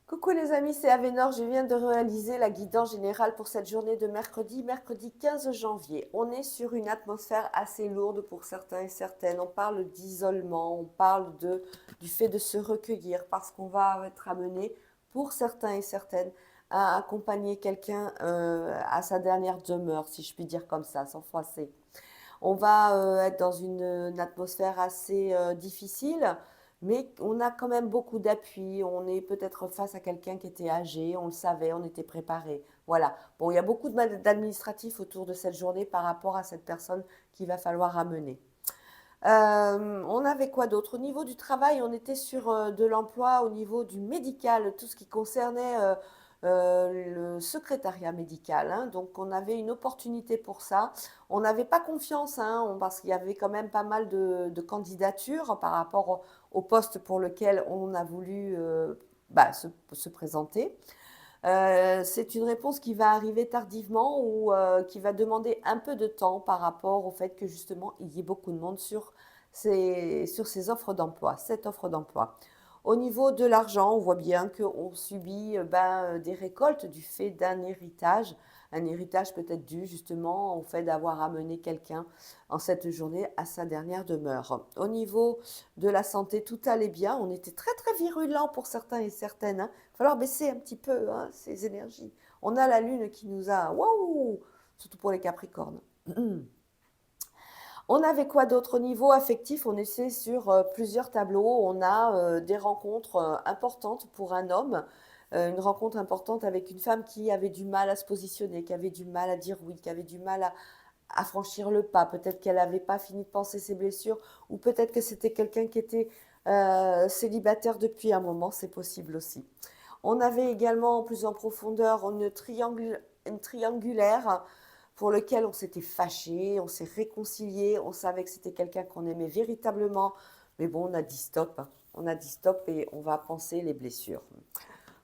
Coucou les amis, c'est Avénor. Je viens de réaliser la guidance générale pour cette journée de mercredi 15 janvier. On est sur une atmosphère assez lourde pour certains et certaines. On parle d'isolement, on parle du fait de se recueillir parce qu'on va être amené pour certains et certaines à accompagner quelqu'un à sa dernière demeure, si je puis dire comme ça, sans froisser. On va être dans une atmosphère assez difficile, mais on a quand même beaucoup d'appui. On est peut-être face à quelqu'un qui était âgé, on le savait, on était préparé. Voilà. Bon, il y a beaucoup d'administratifs autour de cette journée par rapport à cette personne qu'il va falloir amener. On avait quoi d'autre? Au niveau du travail, on était sur de l'emploi, au niveau du médical, tout ce qui concernait le secrétariat médical, hein. Donc on avait une opportunité pour ça. On n'avait pas confiance, hein, parce qu'il y avait quand même pas mal de candidatures par rapport au poste pour lequel on a voulu se présenter. C'est une réponse qui va arriver tardivement ou qui va demander un peu de temps par rapport au fait que justement il y ait beaucoup de monde sur ces offres d'emploi, cette offre d'emploi. Au niveau de l'argent, on voit bien qu'on subit des récoltes du fait d'un héritage, un héritage peut-être dû justement au fait d'avoir amené quelqu'un en cette journée à sa dernière demeure. Au niveau de la santé, tout allait bien. On était très très virulents pour certains et certaines, hein. Il va falloir baisser un petit peu, hein, ces énergies. On a la lune qui nous a... Waouh! Surtout pour les Capricornes. On avait quoi d'autre au niveau affectif? On essaie sur plusieurs tableaux. On a des rencontres importantes pour un homme, une rencontre importante avec une femme qui avait du mal à se positionner, qui avait du mal à dire oui, qui avait du mal à franchir le pas. Peut-être qu'elle n'avait pas fini de penser ses blessures, ou peut-être que c'était quelqu'un qui était célibataire depuis un moment, c'est possible aussi. On avait également plus en profondeur une triangulaire pour lequel on s'était fâché, on s'est réconcilié, on savait que c'était quelqu'un qu'on aimait véritablement, mais bon, on a dit stop, hein. On a dit stop et on va penser les blessures.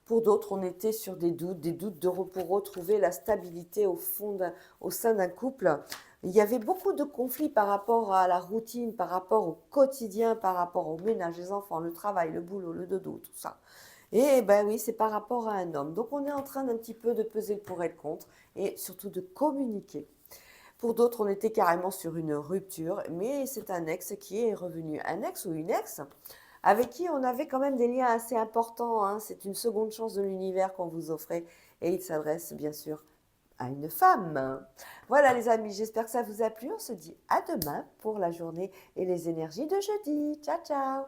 Pour d'autres, on était sur des doutes pour retrouver la stabilité au sein d'un couple. Il y avait beaucoup de conflits par rapport à la routine, par rapport au quotidien, par rapport au ménage, les enfants, le travail, le boulot, le dodo, tout ça. Et ben oui, c'est par rapport à un homme. Donc on est en train d'un petit peu de peser le pour et le contre et surtout de communiquer. Pour d'autres, on était carrément sur une rupture, mais c'est un ex qui est revenu. Un ex ou une ex avec qui on avait quand même des liens assez importants, hein. C'est une seconde chance de l'univers qu'on vous offrait et il s'adresse bien sûr à une femme. Voilà les amis, j'espère que ça vous a plu. On se dit à demain pour la journée et les énergies de jeudi. Ciao ciao!